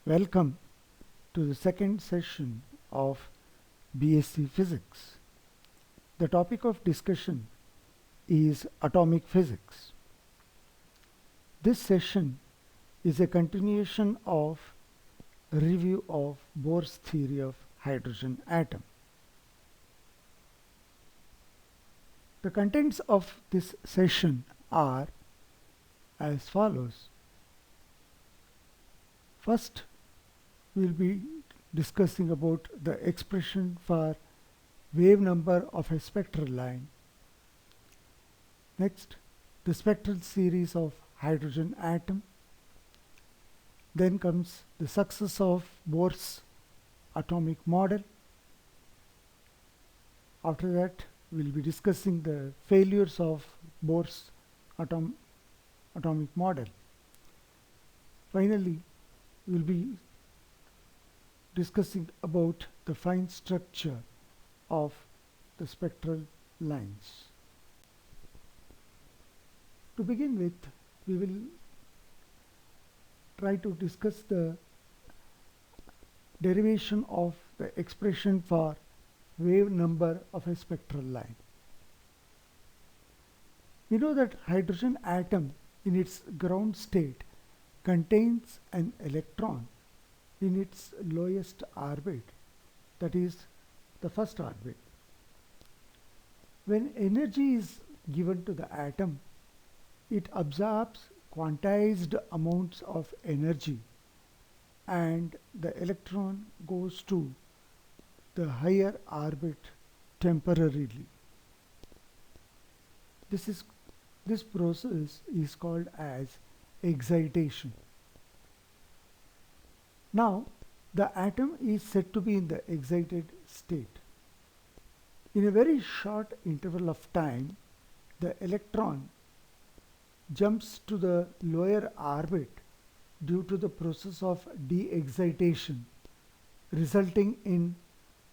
Welcome to the second session of BSc Physics. The topic of discussion is atomic physics. This session is a continuation of a review of Bohr's theory of hydrogen atom. The contents of this session are as follows. First, we will be discussing about the expression for wave number of a spectral line. Next, the spectral series of hydrogen atom. Then comes the success of Bohr's atomic model. After that, we will be discussing the failures of Bohr's atomic model. Finally, we will be discussing about the fine structure of the spectral lines. To begin with, we will try to discuss the derivation of the expression for wave number of a spectral line. We know that hydrogen atom in its ground state contains an electron in its lowest orbit, that is the first orbit. When energy is given to the atom, it absorbs quantized amounts of energy and the electron goes to the higher orbit temporarily. This process is called as excitation. Now, the atom is said to be in the excited state. In a very short interval of time, the electron jumps to the lower orbit due to the process of de-excitation, resulting in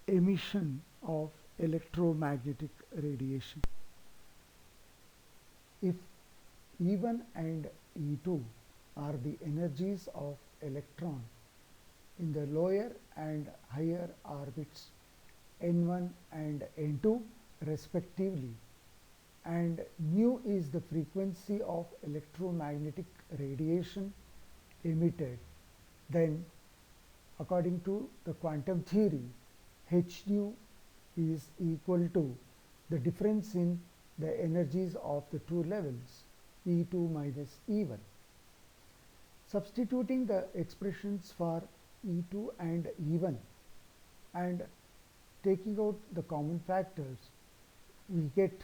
emission of electromagnetic radiation. If E1 and E2 are the energies of electron in the lower and higher orbits N1 and N2 respectively, and nu is the frequency of electromagnetic radiation emitted, then according to the quantum theory, h nu is equal to the difference in the energies of the two levels, E2 minus E1. Substituting the expressions for E2 and E1 and taking out the common factors, we get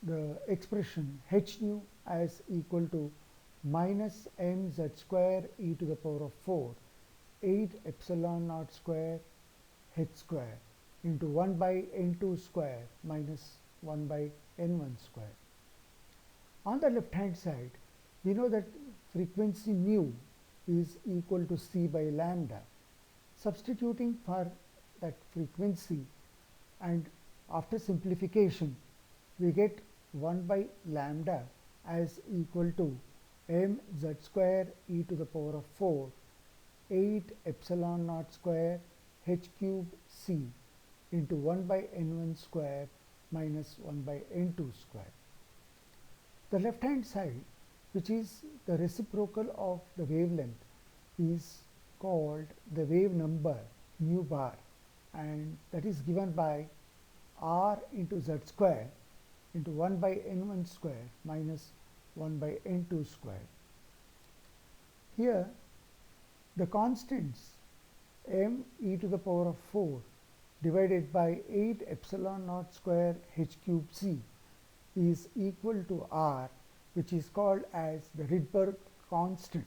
the expression h nu as equal to minus mz square e to the power of 4 8 epsilon naught square h square into 1 by n2 square minus 1 by n1 square. On the left hand side, we know that frequency mu is equal to c by lambda. Substituting for that frequency and after simplification, we get 1 by lambda as equal to mz square e to the power of 4 8 epsilon naught square h cube c into 1 by n1 square minus 1 by n2 square. The left hand side, which is the reciprocal of the wavelength, is called the wave number mu bar, and that is given by r into z square into 1 by n1 square minus 1 by n2 square. Here the constants m e to the power of 4 divided by 8 epsilon naught square h cube c is equal to r, which is called as the Rydberg constant,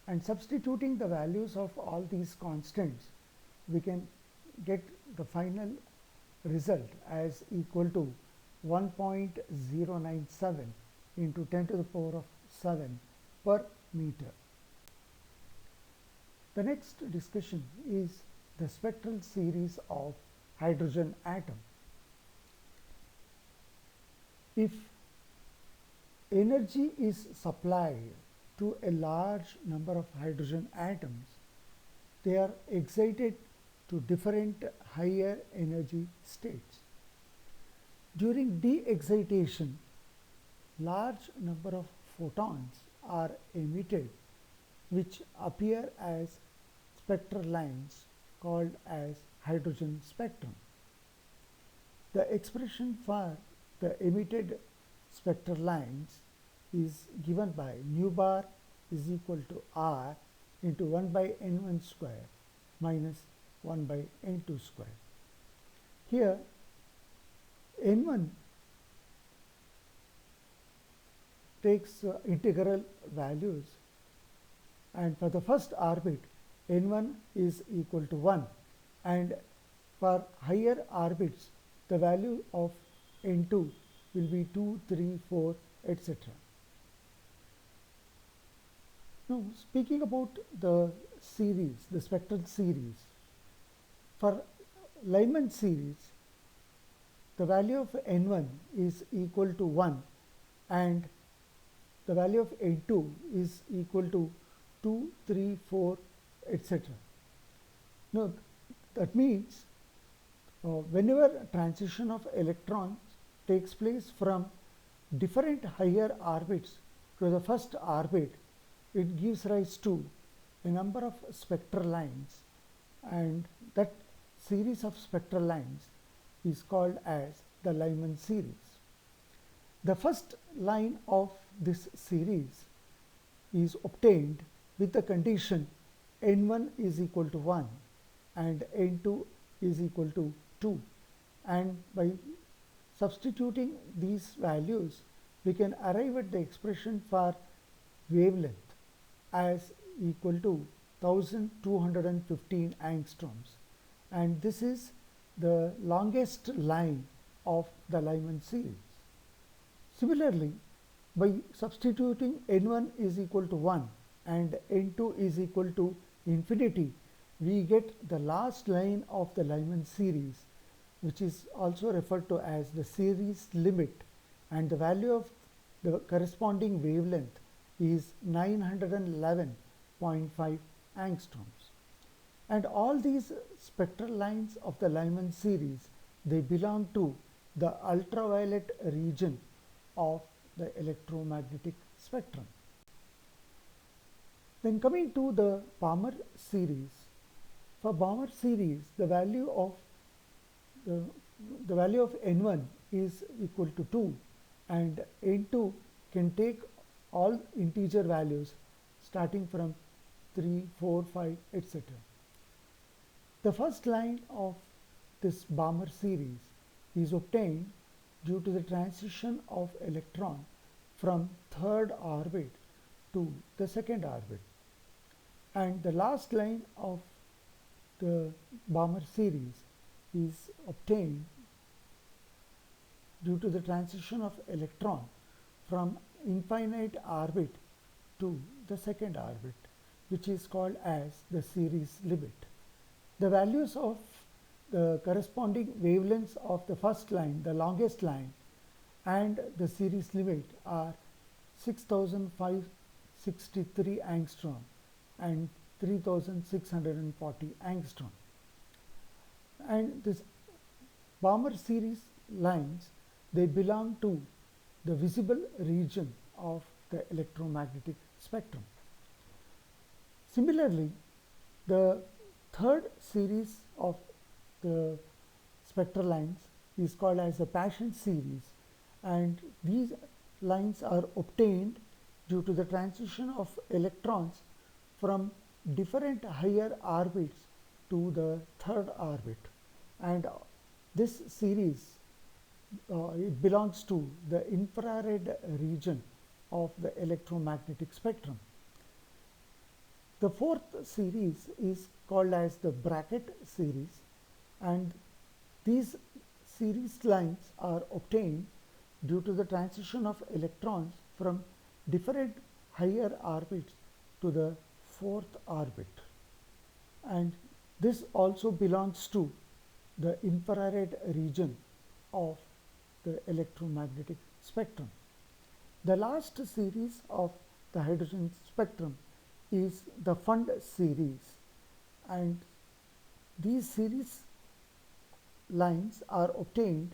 and substituting the values of all these constants, we can get the final result as equal to 1.097 into 10 to the power of 7 per meter. The next discussion is the spectral series of hydrogen atom. If energy is supplied to a large number of hydrogen atoms, they are excited to different higher energy states. During de-excitation, large number of photons are emitted which appear as spectral lines called as hydrogen spectrum. The expression for the emitted spectral lines is given by nu bar is equal to R into 1 by n1 square minus 1 by n2 square. Here n1 takes integral values, and for the first orbit n1 is equal to 1, and for higher orbits the value of n2 will be 2, 3, 4, etc. Now, speaking about the series, the spectral series, for Lyman series, the value of n1 is equal to 1 and the value of n2 is equal to 2, 3, 4, etc. Now, that means whenever transition of electrons takes place from different higher orbits to the first orbit, it gives rise to a number of spectral lines, and that series of spectral lines is called as the Lyman series. The first line of this series is obtained with the condition n1 is equal to 1 and n2 is equal to 2, and by substituting these values we can arrive at the expression for wavelength as equal to 1215 angstroms, and this is the longest line of the Lyman series. Similarly, by substituting n1 is equal to 1 and n2 is equal to infinity, we get the last line of the Lyman series, which is also referred to as the series limit, and the value of the corresponding wavelength is 911.5 angstroms. And all these spectral lines of the Lyman series, they belong to the ultraviolet region of the electromagnetic spectrum. Then coming to the Balmer series, for Balmer series the value of n1 is equal to 2 and n2 can take all integer values starting from 3, 4, 5, etc. The first line of this Balmer series is obtained due to the transition of electron from third orbit to the second orbit, and the last line of the Balmer series is obtained due to the transition of electron from infinite orbit to the second orbit, which is called as the series limit. The values of the corresponding wavelengths of the first line, the longest line, and the series limit are 6563 angstrom and 3640 angstrom. And this Balmer series lines, they belong to the visible region of the electromagnetic spectrum. Similarly, the third series of the spectral lines is called as the Paschen series, and these lines are obtained due to the transition of electrons from different higher orbits to the third orbit, and this series it belongs to the infrared region of the electromagnetic spectrum. The fourth series is called as the Brackett series, and these series lines are obtained due to the transition of electrons from different higher orbits to the fourth orbit, and this also belongs to the infrared region of the electromagnetic spectrum. The last series of the hydrogen spectrum is the Pfund series, and these series lines are obtained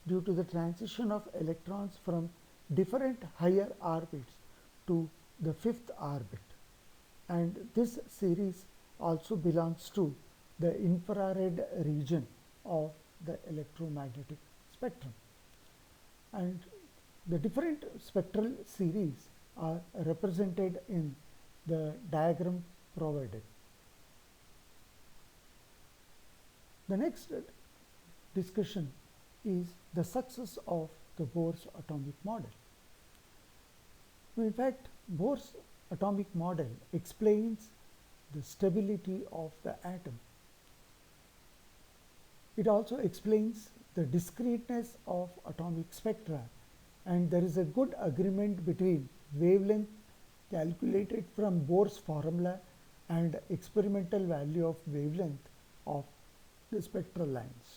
due to the transition of electrons from different higher orbits to the fifth orbit, and this series also belongs to the infrared region of the electromagnetic spectrum. And the different spectral series are represented in the diagram provided. The next discussion is the success of the Bohr's atomic model. In fact, Bohr's atomic model explains the stability of the atom. It also explains the discreteness of atomic spectra, and there is a good agreement between wavelength calculated from Bohr's formula and experimental value of wavelength of the spectral lines.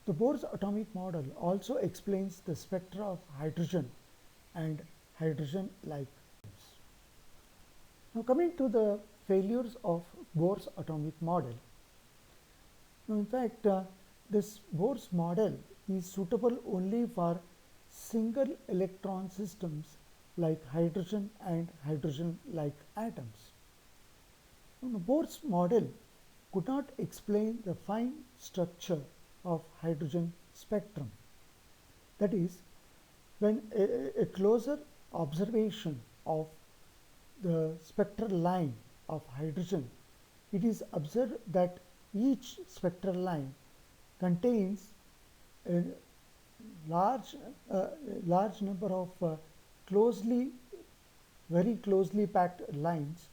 The Bohr's atomic model also explains the spectra of hydrogen and hydrogen-like. Now coming to the failures of Bohr's atomic model. Now in fact, this Bohr's model is suitable only for single electron systems like hydrogen and hydrogen-like atoms. Now, Bohr's model could not explain the fine structure of hydrogen spectrum. That is, when a closer observation of the spectral line of hydrogen, it is observed that each spectral line contains a large number of very closely packed lines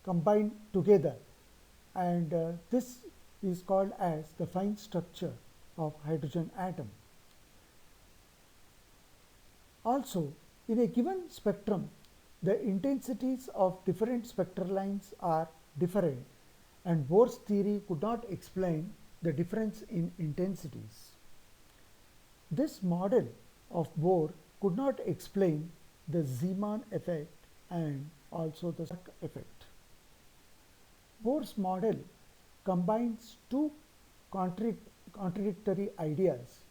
combined together, and this is called as the fine structure of hydrogen atom. Also, in a given spectrum, the intensities of different spectral lines are different, and Bohr's theory could not explain the difference in intensities. This model of Bohr could not explain the Zeeman effect and also the Stark effect. Bohr's model combines two contradictory ideas,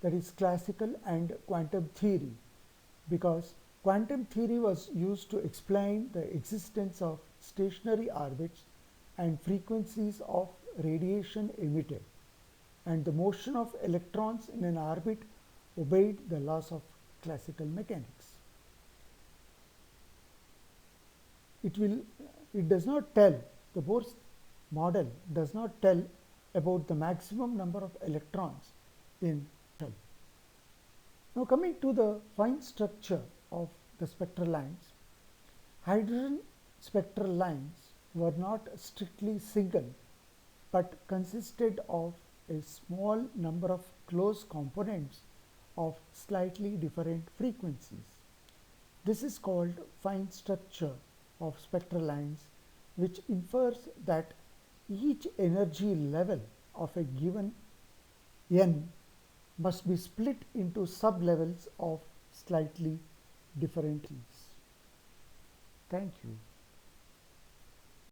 that is classical and quantum theory, because quantum theory was used to explain the existence of stationary orbits and frequencies of radiation emitted, and the motion of electrons in an orbit obeyed the laws of classical mechanics. It does not tell, the Bohr's model does not tell about the maximum number of electrons in shell. Now coming to the fine structure of the spectral lines, hydrogen spectral lines were not strictly single but consisted of a small number of close components of slightly different frequencies. This is called fine structure of spectral lines, which infers that each energy level of a given n must be split into sub-levels of slightly different things. Thank you.